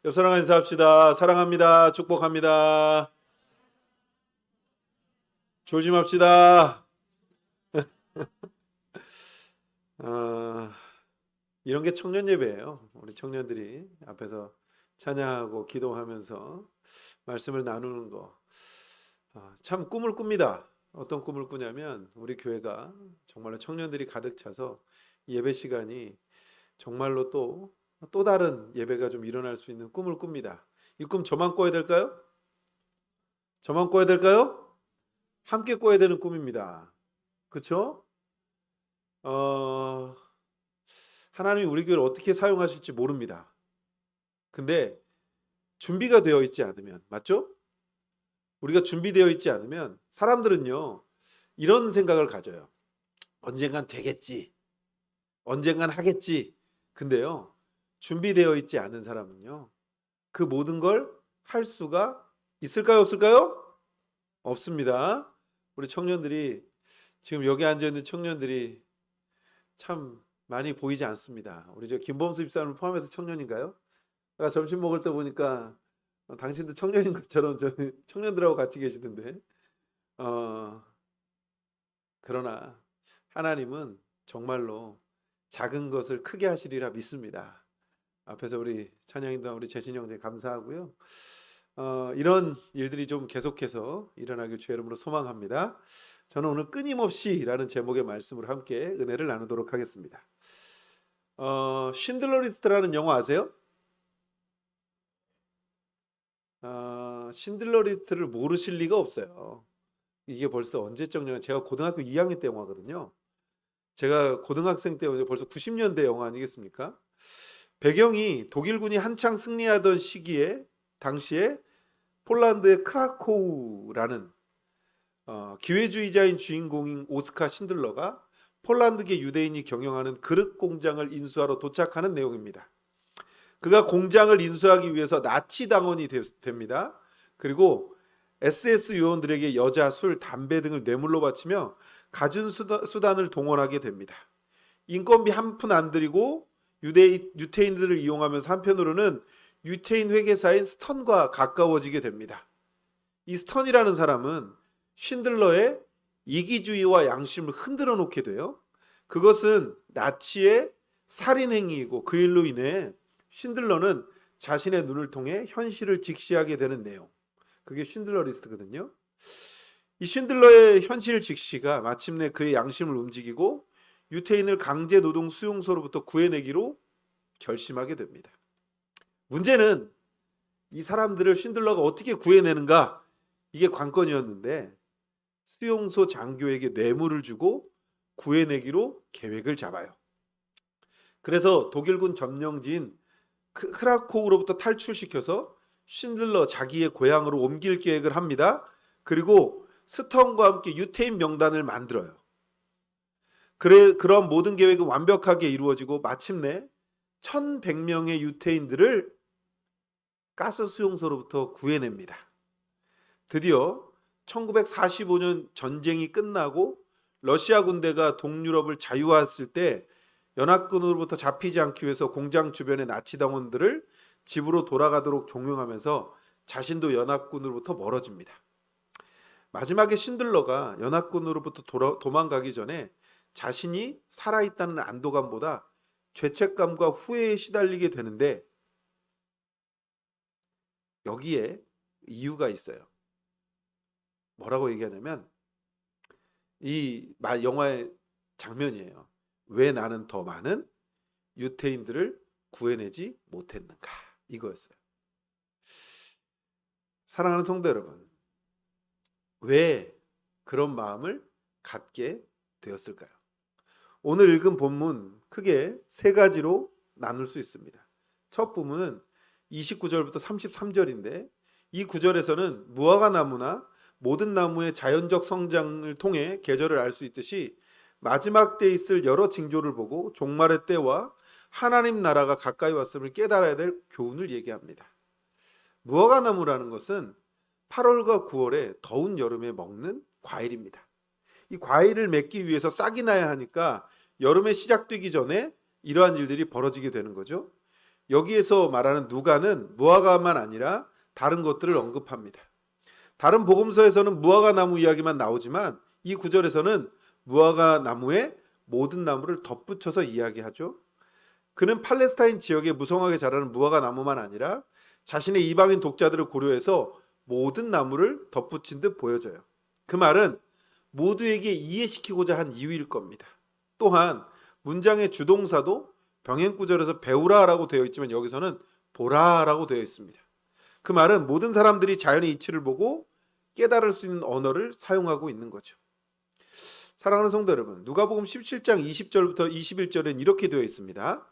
옆 사람 인사합시다. 사랑합니다. 축복합니다. 조심합시다. 아, 이런 게 청년 예배예요. 우리 청년들이 앞에서 찬양하고 기도하면서 말씀을 나누는 거. 참 꿈을 꿉니다. 어떤 꿈을 꾸냐면 우리 교회가 정말로 청년들이 가득 차서 예배 시간이 정말로 또 다른 예배가 좀 일어날 수 있는 꿈을 꿉니다. 이 꿈 저만 꿔야 될까요? 저만 꿔야 될까요? 함께 꿔야 되는 꿈입니다. 그렇죠? 어, 하나님이 우리 교회를 어떻게 사용하실지 모릅니다. 근데 준비가 되어 있지 않으면, 맞죠? 우리가 준비되어 있지 않으면 사람들은요, 이런 생각을 가져요. 언젠간 되겠지. 언젠간 하겠지. 근데요, 준비되어 있지 않은 사람은요, 그 모든 걸 할 수가 있을까요? 없을까요? 없습니다. 우리 청년들이, 지금 여기 앉아있는 청년들이 참 많이 보이지 않습니다. 우리 저 김범수 집사님을 포함해서 청년인가요? 제가 점심 먹을 때 보니까 당신도 청년인 것처럼 저 청년들하고 같이 계시던데. 어, 그러나 하나님은 정말로 작은 것을 크게 하시리라 믿습니다. 앞에서 우리 찬양인도 우리 재신 형제 감사하고요. 이런 일들이 좀 계속해서 일어나길 주의 이름으로 소망합니다. 저는 오늘 끊임없이라는 제목의 말씀으로 함께 은혜를 나누도록 하겠습니다. 신들러 리스트라는 영화 아세요? 신들러 리스트를 모르실 리가 없어요. 이게 벌써 언제적 영화? 제가 고등학교 2학년 때 영화거든요. 제가 고등학생 때 벌써 90년대 영화 아니겠습니까? 배경이 독일군이 한창 승리하던 시기에 당시에 폴란드의 크라코우라는 기회주의자인 주인공인 오스카 신들러가 폴란드계 유대인이 경영하는 그릇 공장을 인수하러 도착하는 내용입니다. 그가 공장을 인수하기 위해서 나치 당원이 됩니다. 그리고 SS 요원들에게 여자, 술, 담배 등을 뇌물로 바치며 갖은 수단을 동원하게 됩니다. 인건비 한 푼 안 들이고 유태인들을 이용하면서 한편으로는 유태인 회계사인 스턴과 가까워지게 됩니다. 이 스턴이라는 사람은 신들러의 이기주의와 양심을 흔들어 놓게 돼요. 그것은 나치의 살인 행위이고 그 일로 인해 신들러는 자신의 눈을 통해 현실을 직시하게 되는 내용. 그게 신들러 리스트거든요. 이 신들러의 현실 직시가 마침내 그의 양심을 움직이고 유태인을 강제 노동 수용소로부터 구해내기로 결심하게 됩니다. 문제는 이 사람들을 신들러가 어떻게 구해내는가? 이게 관건이었는데 수용소 장교에게 뇌물을 주고 구해내기로 계획을 잡아요. 그래서 독일군 점령지인 크라코우로부터 탈출시켜서 신들러 자기의 고향으로 옮길 계획을 합니다. 그리고 스턴과 함께 유태인 명단을 만들어요. 그런 모든 계획은 완벽하게 이루어지고 마침내 1100명의 유태인들을 가스 수용소로부터 구해냅니다. 드디어 1945년 전쟁이 끝나고 러시아 군대가 동유럽을 자유화했을 때 연합군으로부터 잡히지 않기 위해서 공장 주변의 나치 당원들을 집으로 돌아가도록 종용하면서 자신도 연합군으로부터 멀어집니다. 마지막에 신들러가 연합군으로부터 도망가기 전에 자신이 살아있다는 안도감보다 죄책감과 후회에 시달리게 되는데 여기에 이유가 있어요. 뭐라고 얘기하냐면 이 영화의 장면이에요. 왜 나는 더 많은 유태인들을 구해내지 못했는가? 이거였어요. 사랑하는 성도 여러분, 왜 그런 마음을 갖게 되었을까요? 오늘 읽은 본문 크게 세 가지로 나눌 수 있습니다. 첫 부분은 29절부터 33절인데 이 구절에서는 무화과 나무나 모든 나무의 자연적 성장을 통해 계절을 알 수 있듯이 마지막 때에 있을 여러 징조를 보고 종말의 때와 하나님 나라가 가까이 왔음을 깨달아야 될 교훈을 얘기합니다. 무화과 나무라는 것은 8월과 9월에 더운 여름에 먹는 과일입니다. 이 과일을 맺기 위해서 싹이 나야 하니까 여름에 시작되기 전에 이러한 일들이 벌어지게 되는 거죠. 여기에서 말하는 누가는 무화과만 아니라 다른 것들을 언급합니다. 다른 복음서에서는 무화과 나무 이야기만 나오지만 이 구절에서는 무화과 나무에 모든 나무를 덧붙여서 이야기하죠. 그는 팔레스타인 지역에 무성하게 자라는 무화과 나무만 아니라 자신의 이방인 독자들을 고려해서 모든 나무를 덧붙인 듯 보여져요. 그 말은 모두에게 이해시키고자 한 이유일 겁니다. 또한 문장의 주동사도 병행구절에서 배우라라고 되어 있지만 여기서는 보라라고 되어 있습니다. 그 말은 모든 사람들이 자연의 이치를 보고 깨달을 수 있는 언어를 사용하고 있는 거죠. 사랑하는 성도 여러분, 누가복음 17장 20절부터 21절엔 이렇게 되어 있습니다.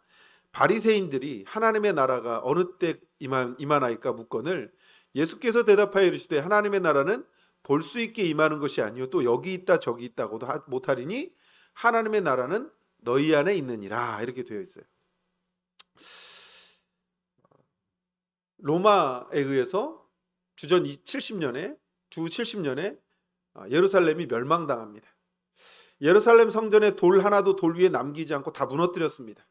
바리새인들이 하나님의 나라가 어느 때 임하나이까 묻거늘 예수께서 대답하여 이르시되 하나님의 나라는 볼 수 있게 임하는 것이 아니요 또 여기 있다 저기 있다고도 못하리니 하나님의 나라는 너희 안에 있느니라 이렇게 되어 있어요. 로마에 의해서 주전 70년에 예루살렘이 멸망당합니다. 예루살렘 성전에 돌 하나도 돌 위에 남기지 않고 다 무너뜨렸습니다.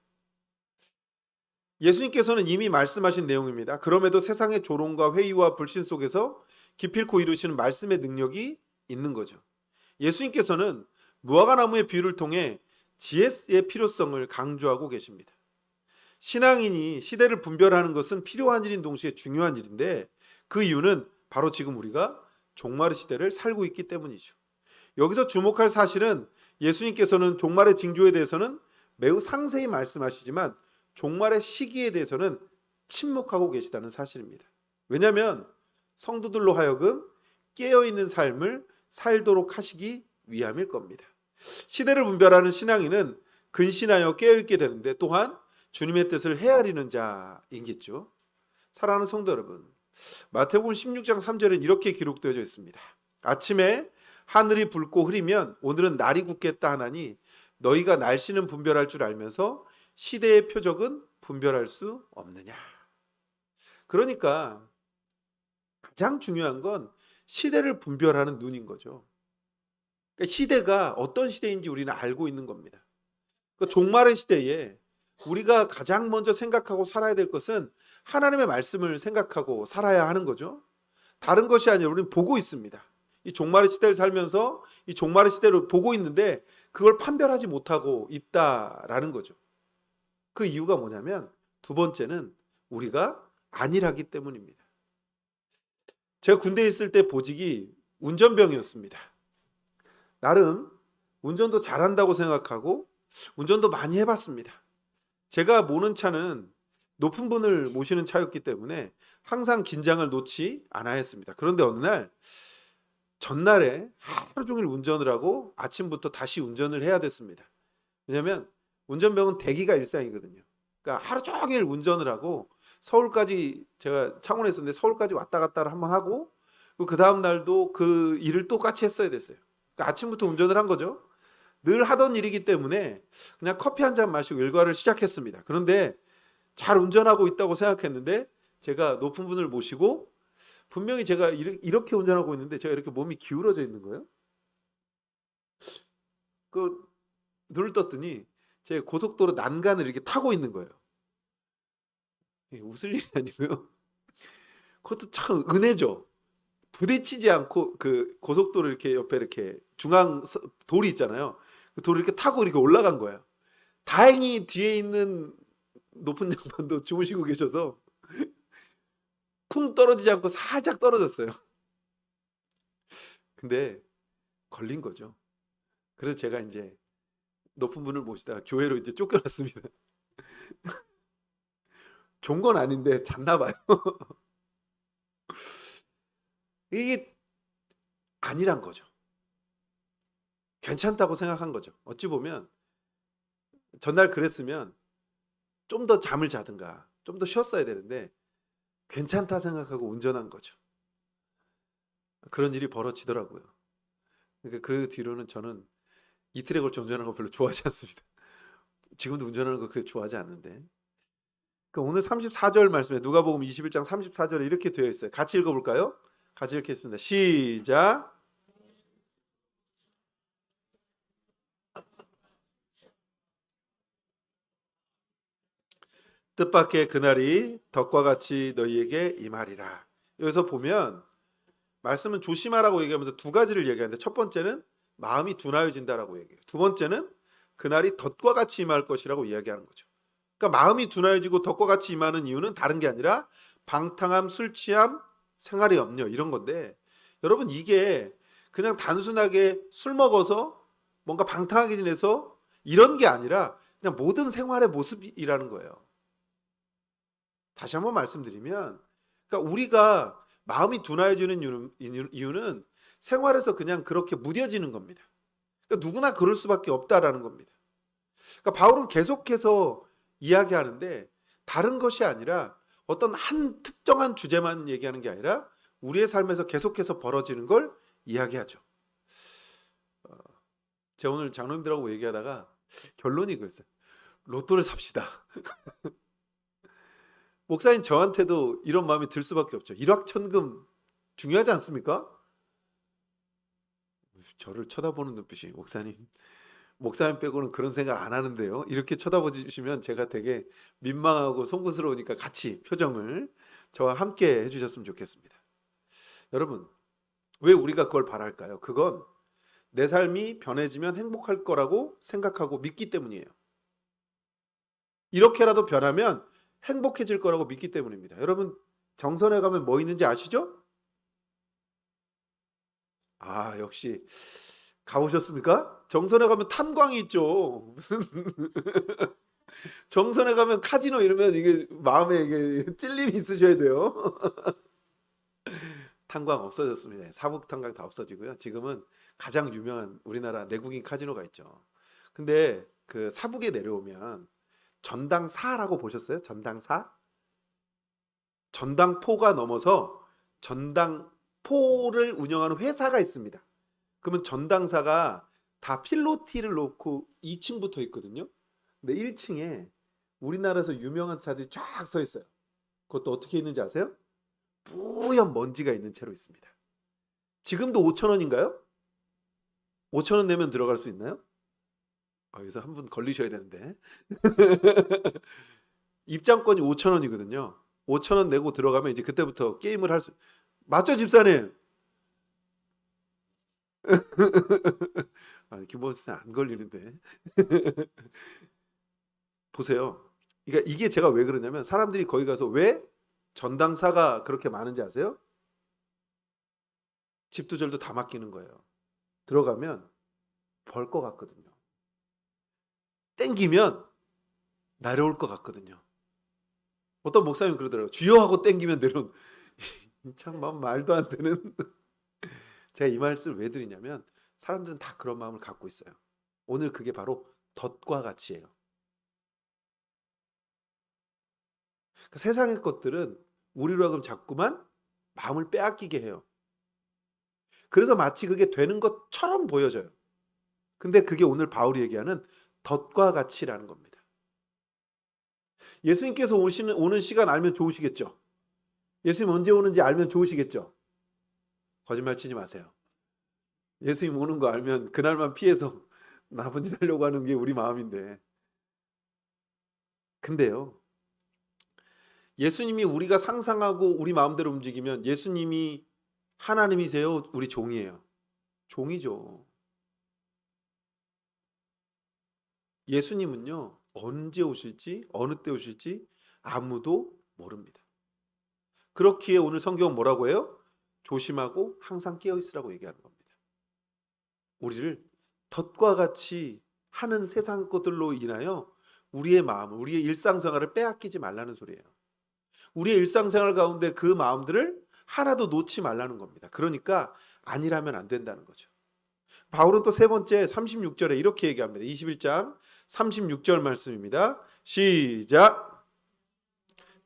예수님께서는 이미 말씀하신 내용입니다. 그럼에도 세상의 조롱과 회의와 불신 속에서 기필코 이루시는 말씀의 능력이 있는 거죠. 예수님께서는 무화과 나무의 비유를 통해 지혜의 필요성을 강조하고 계십니다. 신앙인이 시대를 분별하는 것은 필요한 일인 동시에 중요한 일인데 그 이유는 바로 지금 우리가 종말의 시대를 살고 있기 때문이죠. 여기서 주목할 사실은 예수님께서는 종말의 징조에 대해서는 매우 상세히 말씀하시지만 종말의 시기에 대해서는 침묵하고 계시다는 사실입니다. 왜냐하면 성도들로 하여금 깨어있는 삶을 살도록 하시기 위함일 겁니다. 시대를 분별하는 신앙인은 근신하여 깨어있게 되는데 또한 주님의 뜻을 헤아리는 자이겠죠. 사랑하는 성도 여러분, 마태복음 16장 3절엔 이렇게 기록되어 있습니다. 아침에 하늘이 붉고 흐리면 오늘은 날이 굳겠다 하나니 너희가 날씨는 분별할 줄 알면서 시대의 표적은 분별할 수 없느냐. 그러니까 가장 중요한 건 시대를 분별하는 눈인 거죠. 그러니까 시대가 어떤 시대인지 우리는 알고 있는 겁니다. 그 종말의 시대에 우리가 가장 먼저 생각하고 살아야 될 것은 하나님의 말씀을 생각하고 살아야 하는 거죠. 다른 것이 아니라 우리는 보고 있습니다. 이 종말의 시대를 살면서 이 종말의 시대를 보고 있는데 그걸 판별하지 못하고 있다라는 거죠. 그 이유가 뭐냐면 두 번째는 우리가 안일하기 때문입니다. 제가 군대에 있을 때 보직이 운전병이었습니다. 나름 운전도 잘한다고 생각하고 운전도 많이 해봤습니다. 제가 모는 차는 높은 분을 모시는 차였기 때문에 항상 긴장을 놓지 않아야 했습니다. 그런데 어느 날 전날에 하루 종일 운전을 하고 아침부터 다시 운전을 해야 됐습니다. 왜냐하면 운전병은 대기가 일상이거든요. 그러니까 하루 종일 운전을 하고 서울까지 제가 창원에 있었는데 서울까지 왔다 갔다를 한번 하고 그 다음 날도 그 일을 똑같이 했어야 됐어요. 그러니까 아침부터 운전을 한 거죠. 늘 하던 일이기 때문에 그냥 커피 한 잔 마시고 일과를 시작했습니다. 그런데 잘 운전하고 있다고 생각했는데 제가 높은 분을 모시고 분명히 제가 이렇게 운전하고 있는데 제가 이렇게 몸이 기울어져 있는 거예요. 그 눈을 떴더니 제 고속도로 난간을 이렇게 타고 있는 거예요. 웃을 일이 아니고요. 그것도 참 은혜죠. 부딪히지 않고 그 고속도로 이렇게 옆에 이렇게 중앙 돌이 있잖아요. 그 돌을 이렇게 타고 이렇게 올라간 거예요. 다행히 뒤에 있는 높은 양반도 주무시고 계셔서 쿵 떨어지지 않고 살짝 떨어졌어요. 근데 걸린 거죠. 그래서 제가 이제 높은 분을 모시다가 교회로 이제 쫓겨났습니다. 좋은 건 아닌데 잤나 봐요. 이게 아니란 거죠. 괜찮다고 생각한 거죠. 어찌 보면 전날 그랬으면 좀 더 잠을 자든가 좀 더 쉬었어야 되는데 괜찮다 생각하고 운전한 거죠. 그런 일이 벌어지더라고요. 그러니까 그 뒤로는 저는 이틀에 걸쳐 운전하는 거 별로 좋아하지 않습니다. 지금도 운전하는 거 그렇게 좋아하지 않는데. 그러니까 오늘 34절 말씀에 누가복음 21장 34절에 이렇게 되어 있어요. 같이 읽어볼까요? 같이 읽겠습니다. 시작. 뜻밖의 그날이 덕과 같이 너희에게 임하리라. 여기서 보면 말씀은 조심하라고 얘기하면서 두 가지를 얘기하는데, 첫 번째는 마음이 둔하여진다라고 얘기해요. 두 번째는 그날이 덫과 같이 임할 것이라고 이야기하는 거죠. 그러니까 마음이 둔하여지고 덫과 같이 임하는 이유는 다른 게 아니라 방탕함, 술 취함, 생활의 염려, 이런 건데, 여러분 이게 그냥 단순하게 술 먹어서 뭔가 방탕하게 지내서 이런 게 아니라 그냥 모든 생활의 모습이라는 거예요. 다시 한번 말씀드리면, 그러니까 우리가 마음이 둔하여지는 이유는 생활에서 그냥 그렇게 무뎌지는 겁니다. 그러니까 누구나 그럴 수밖에 없다라는 겁니다. 그러니까 바울은 계속해서 이야기하는데, 다른 것이 아니라 어떤 한 특정한 주제만 얘기하는 게 아니라 우리의 삶에서 계속해서 벌어지는 걸 이야기하죠. 제가 오늘 장로님들하고 얘기하다가 결론이 그랬어요. 로또를 삽시다. 목사님, 저한테도 이런 마음이 들 수밖에 없죠. 일확천금 중요하지 않습니까? 저를 쳐다보는 눈빛이, 목사님 빼고는 그런 생각 안 하는데요. 이렇게 쳐다보시면 제가 되게 민망하고 송구스러우니까 같이 표정을 저와 함께 해주셨으면 좋겠습니다. 여러분, 왜 우리가 그걸 바랄까요? 그건 내 삶이 변해지면 행복할 거라고 생각하고 믿기 때문이에요. 이렇게라도 변하면 행복해질 거라고 믿기 때문입니다. 여러분, 정선에 가면 뭐 있는지 아시죠? 아, 역시 가보셨습니까? 정선에 가면 탄광이 있죠. 무슨 정선에 가면 카지노 이러면 이게 마음에 이게 찔림이 있으셔야 돼요. 탄광 없어졌습니다. 사북 탄광 다 없어지고요. 지금은 가장 유명한 우리나라 내국인 카지노가 있죠. 근데 그 사북에 내려오면 전당사라고 보셨어요? 전당사? 전당포가 넘어서 전당포를 운영하는 회사가 있습니다. 그러면 전당사가 다 필로티를 놓고 2층부터 있거든요. 근데 1층에 우리나라에서 유명한 차들이 쫙 서 있어요. 그것도 어떻게 있는지 아세요? 뿌연 먼지가 있는 채로 있습니다. 지금도 5천 원인가요? 5천 원 내면 들어갈 수 있나요? 여기서 한 분 걸리셔야 되는데. 입장권이 5천 원이거든요. 5천 원 내고 들어가면 이제 그때부터 게임을 할 수. 맞죠, 집사님? 김보수는 안 걸리는데. 보세요. 그러니까 이게 제가 왜 그러냐면, 사람들이 거기 가서 왜 전당사가 그렇게 많은지 아세요? 집도 절도 다 맡기는 거예요. 들어가면 벌 것 같거든요. 땡기면 내려올 것 같거든요. 어떤 목사님 그러더라고요. 주여 하고 땡기면 내려온. 참 말도 안 되는. 제가 이 말씀을 왜 드리냐면, 사람들은 다 그런 마음을 갖고 있어요. 오늘 그게 바로 덫과 같이예요. 그러니까 세상의 것들은 우리로 하여금 자꾸만 마음을 빼앗기게 해요. 그래서 마치 그게 되는 것처럼 보여져요. 근데 그게 오늘 바울이 얘기하는 덫과 같이라는 겁니다. 예수님께서 오는 시간 알면 좋으시겠죠? 예수님 언제 오는지 알면 좋으시겠죠? 거짓말 치지 마세요. 예수님 오는 거 알면 그날만 피해서 나쁜 짓 하려고 하는 게 우리 마음인데. 근데요, 예수님이 우리가 상상하고 우리 마음대로 움직이면 예수님이 하나님이세요? 우리 종이에요? 종이죠. 예수님은요, 언제 오실지, 어느 때 오실지 아무도 모릅니다. 그렇기에 오늘 성경은 뭐라고 해요? 조심하고 항상 깨어 있으라고 얘기하는 겁니다. 우리를 덫과 같이 하는 세상 것들로 인하여 우리의 마음, 우리의 일상생활을 빼앗기지 말라는 소리예요. 우리의 일상생활 가운데 그 마음들을 하나도 놓지 말라는 겁니다. 그러니까 아니라면 안 된다는 거죠. 바울은 또 세 번째 36절에 이렇게 얘기합니다. 21장 36절 말씀입니다. 시작.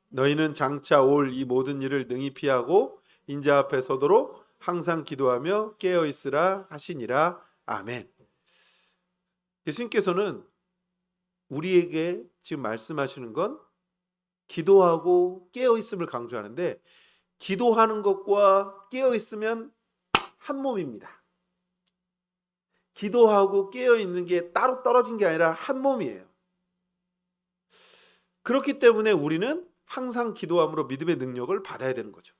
너희는 장차 올 이 모든 일을 능히 피하고 인자 앞에 서도록 항상 기도하며 깨어 있으라 하시니라. 아멘. 예수님께서는 우리에게 지금 말씀하시는 건 기도하고 깨어 있음을 강조하는데, 기도하는 것과 깨어 있으면 한 몸입니다. 기도하고 깨어 있는 게 따로 떨어진 게 아니라 한 몸이에요. 그렇기 때문에 우리는 항상 기도함으로 믿음의 능력을 받아야 되는 거죠.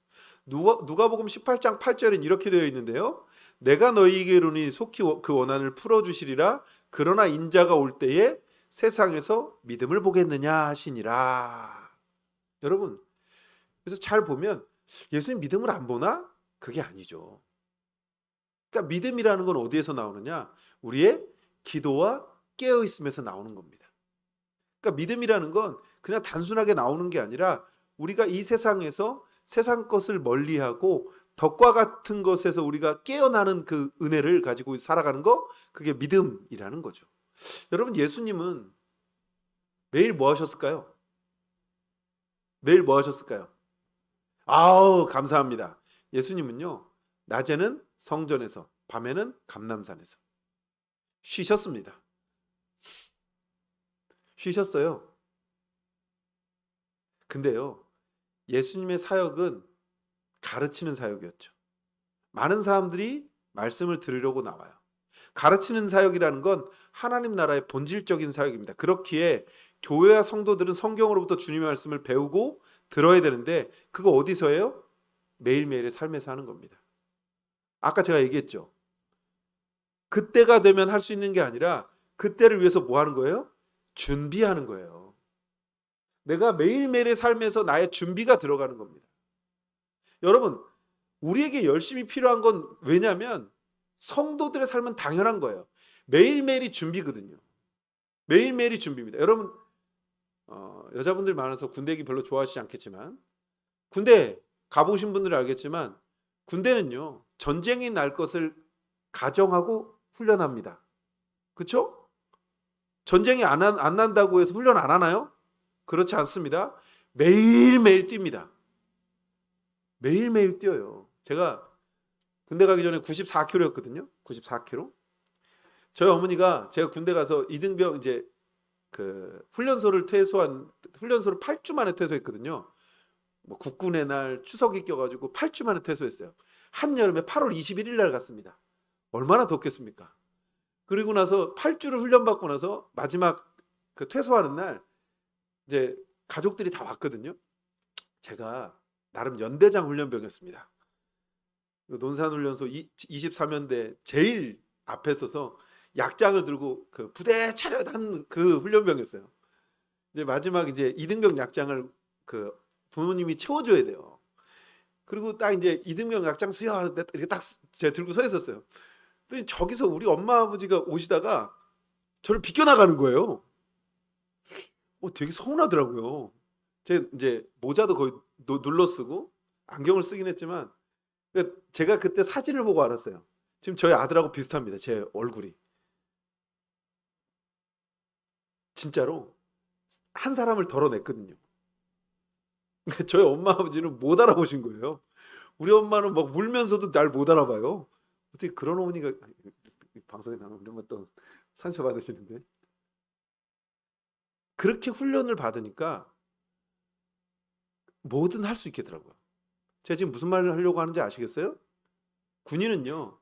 누가복음 18장 8절엔 이렇게 되어 있는데요. 내가 너희에게 이르노니 속히 그 원한을 풀어주시리라. 그러나 인자가 올 때에 세상에서 믿음을 보겠느냐 하시니라. 여러분, 그래서 잘 보면 예수님 믿음을 안 보나? 그게 아니죠. 그러니까 믿음이라는 건 어디에서 나오느냐? 우리의 기도와 깨어있음에서 나오는 겁니다. 그러니까 믿음이라는 건 그냥 단순하게 나오는 게 아니라 우리가 이 세상에서 세상 것을 멀리하고 덕과 같은 것에서 우리가 깨어나는 그 은혜를 가지고 살아가는 거, 그게 믿음이라는 거죠. 여러분, 예수님은 매일 뭐 하셨을까요? 매일 뭐 하셨을까요? 아우, 감사합니다. 예수님은요, 낮에는 성전에서, 밤에는 감람산에서 쉬셨습니다. 쉬셨어요. 근데요, 예수님의 사역은 가르치는 사역이었죠. 많은 사람들이 말씀을 들으려고 나와요. 가르치는 사역이라는 건 하나님 나라의 본질적인 사역입니다. 그렇기에 교회와 성도들은 성경으로부터 주님의 말씀을 배우고 들어야 되는데, 그거 어디서 해요? 매일매일의 삶에서 하는 겁니다. 아까 제가 얘기했죠. 그때가 되면 할 수 있는 게 아니라 그때를 위해서 뭐 하는 거예요? 준비하는 거예요. 내가 매일매일의 삶에서 나의 준비가 들어가는 겁니다. 여러분, 우리에게 열심히 필요한 건, 왜냐하면 성도들의 삶은 당연한 거예요. 매일매일이 준비거든요. 매일매일이 준비입니다. 여러분, 여자분들 많아서 군대 얘기 별로 좋아하시지 않겠지만, 군대 가보신 분들은 알겠지만 군대는요, 전쟁이 날 것을 가정하고 훈련합니다. 그렇죠? 전쟁이 안 난다고 해서 훈련 안 하나요? 그렇지 않습니다. 매일매일 뜁니다. 매일매일 뛰어요. 제가 군대 가기 전에 94kg였거든요. 94kg. 저희 어머니가 제가 군대 가서 이등병 이제 그 훈련소를 8주 만에 퇴소했거든요. 뭐 국군의 날 추석이 껴가지고 8주 만에 퇴소했어요. 한여름에 8월 21일 날 갔습니다. 얼마나 덥겠습니까? 그리고 나서 8주를 훈련받고 나서 마지막 그 퇴소하는 날 이제 가족들이 다 왔거든요. 제가 나름 연대장 훈련병이었습니다. 논산훈련소 24면대 제일 앞에 서서 약장을 들고 그 부대 차렷 한 그 훈련병이었어요. 이제 마지막 이제 이등병 약장을 그 부모님이 채워줘야 돼요. 그리고 딱 이제 이등병 약장 수여하는 데 이렇게 딱 제가 들고 서 있었어요. 근데 저기서 우리 엄마 아버지가 오시다가 저를 비껴나가는 거예요. 되게 서운하더라고요. 이제 모자도 거의 눌러 쓰고 안경을 쓰긴 했지만, 제가 그때 사진을 보고 알았어요. 지금 저희 아들하고 비슷합니다. 제 얼굴이. 진짜로 한 사람을 덜어냈거든요. 저희 엄마 아버지는 못 알아보신 거예요. 우리 엄마는 막 울면서도 날 못 알아봐요. 어떻게 그런 어머니가, 방송에 나오면 이러면 또 상처받으시는데. 그렇게 훈련을 받으니까 뭐든 할 수 있겠더라고요. 제가 지금 무슨 말을 하려고 하는지 아시겠어요? 군인은요,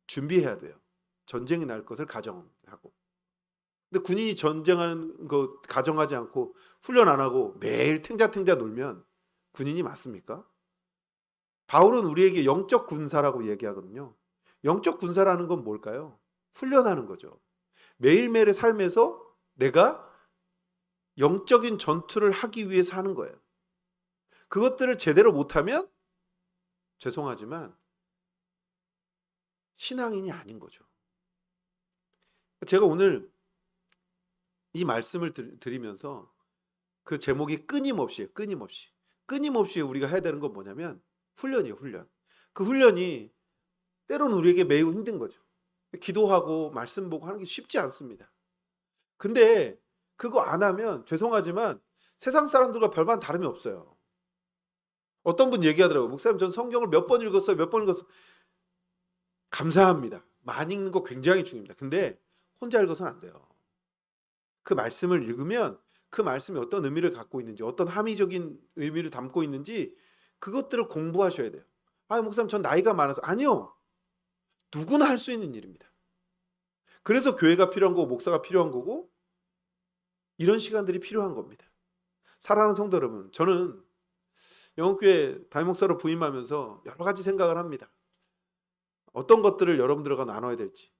준비해야 돼요. 전쟁이 날 것을 가정하고. 근데 군인이 전쟁하는 거 가정하지 않고 훈련 안 하고 매일 탱자탱자 놀면 군인이 맞습니까? 바울은 우리에게 영적 군사라고 얘기하거든요. 영적 군사라는 건 뭘까요? 훈련하는 거죠. 매일매일의 삶에서 내가 영적인 전투를 하기 위해서 하는 거예요. 그것들을 제대로 못하면 죄송하지만 신앙인이 아닌 거죠. 제가 오늘 이 말씀을 드리면서 그 제목이 끊임없이에요. 끊임없이 우리가 해야 되는 건 뭐냐면 훈련이에요. 훈련. 그 훈련이 때로는 우리에게 매우 힘든 거죠. 기도하고 말씀 보고 하는 게 쉽지 않습니다. 근데 그거 안 하면 죄송하지만 세상 사람들과 별반 다름이 없어요. 어떤 분 얘기하더라고요. 목사님, 전 성경을 몇 번 읽었어요. 몇 번 읽었어요. 감사합니다. 많이 읽는 거 굉장히 중요합니다. 근데 혼자 읽어서는 안 돼요. 그 말씀을 읽으면 그 말씀이 어떤 의미를 갖고 있는지, 어떤 함의적인 의미를 담고 있는지 그것들을 공부하셔야 돼요. 목사님, 전 나이가 많아서. 아니요. 누구나 할 수 있는 일입니다. 그래서 교회가 필요한 거고 목사가 필요한 거고 이런 시간들이 필요한 겁니다. 사랑하는 성도 여러분, 저는 영국교회 담임목사로 부임하면서 여러 가지 생각을 합니다. 어떤 것들을 여러분들과 나눠야 될지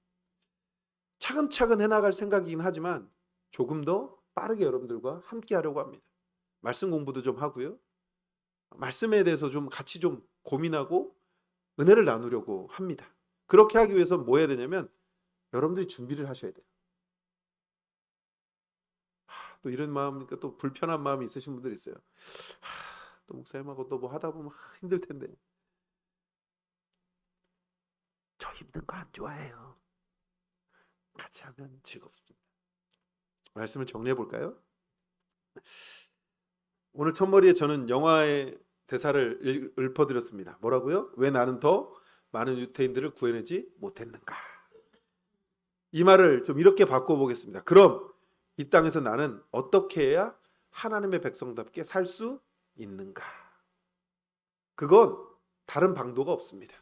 차근차근 해나갈 생각이긴 하지만 조금 더 빠르게 여러분들과 함께 하려고 합니다. 말씀 공부도 좀 하고요. 말씀에 대해서 좀 같이 좀 고민하고 은혜를 나누려고 합니다. 그렇게 하기 위해서 뭐 해야 되냐면 여러분들이 준비를 하셔야 돼요. 또 이런 마음이니까 또 불편한 마음이 있으신 분들이 있어요. 또 목사님하고 또 뭐 하다 보면 힘들 텐데. 저 힘든 거 안 좋아해요. 같이 하면 즐겁습니다. 말씀을 정리해 볼까요? 오늘 첫머리에 저는 영화의 대사를 읊어드렸습니다. 뭐라고요? 왜 나는 더 많은 유태인들을 구해내지 못했는가? 이 말을 좀 이렇게 바꿔보겠습니다. 그럼 이 땅에서 나는 어떻게 해야 하나님의 백성답게 살 수 있는가? 그건 다른 방도가 없습니다.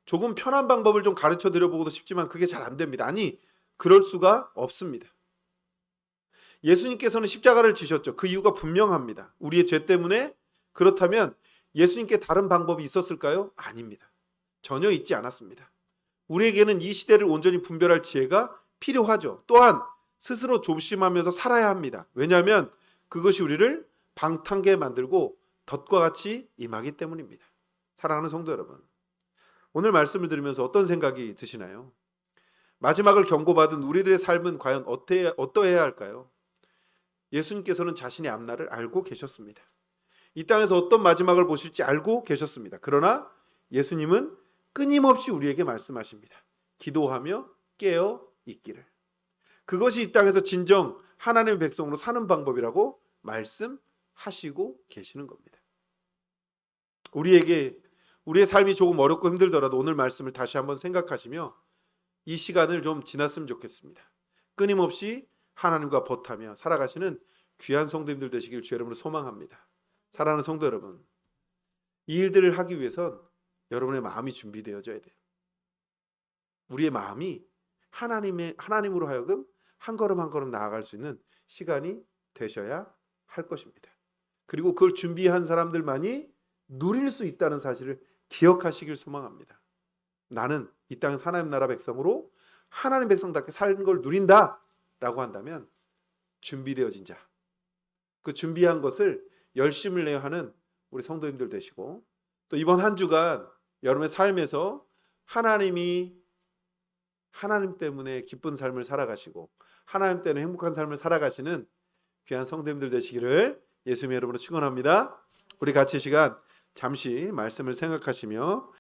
조금 편한 방법을 좀 가르쳐 드려보고도 싶지만 그게 잘 안 됩니다. 아니, 그럴 수가 없습니다. 예수님께서는 십자가를 지셨죠. 그 이유가 분명합니다. 우리의 죄 때문에. 그렇다면 예수님께 다른 방법이 있었을까요? 아닙니다. 전혀 있지 않았습니다. 우리에게는 이 시대를 온전히 분별할 지혜가 필요하죠. 또한 스스로 조심하면서 살아야 합니다. 왜냐하면 그것이 우리를 방탕하게 만들고 덫과 같이 임하기 때문입니다. 사랑하는 성도 여러분, 오늘 말씀을 들으면서 어떤 생각이 드시나요? 마지막을 경고받은 우리들의 삶은 과연 어떠해야 할까요? 예수님께서는 자신의 앞날을 알고 계셨습니다. 이 땅에서 어떤 마지막을 보실지 알고 계셨습니다. 그러나 예수님은 끊임없이 우리에게 말씀하십니다. 기도하며 깨어 있기를. 그것이 이 땅에서 진정 하나님의 백성으로 사는 방법이라고 말씀하시고 계시는 겁니다. 우리의 삶이 조금 어렵고 힘들더라도 오늘 말씀을 다시 한번 생각하시며 이 시간을 좀 지났으면 좋겠습니다. 끊임없이 하나님과 벗하며 살아가시는 귀한 성도님들 되시길 주 여러분을 소망합니다. 사랑하는 성도 여러분, 이 일들을 하기 위해선 여러분의 마음이 준비되어져야 돼요. 우리의 마음이 하나님으로 하여금 한 걸음 한 걸음 나아갈 수 있는 시간이 되셔야 할 것입니다. 그리고 그걸 준비한 사람들만이 누릴 수 있다는 사실을 기억하시길 소망합니다. 나는 이 땅에서 하나님 나라 백성으로 하나님 백성답게 사는 걸 누린다 라고 한다면 준비되어진 자, 그 준비한 것을 열심을 내어 하는 우리 성도님들 되시고, 또 이번 한 주간 여러분의 삶에서 하나님 때문에 기쁜 삶을 살아가시고 하나님 때문에 행복한 삶을 살아가시는 귀한 성도님들 되시기를 예수님의 이름으로 축원합니다. 우리 같이 시간 잠시 말씀을 생각하시며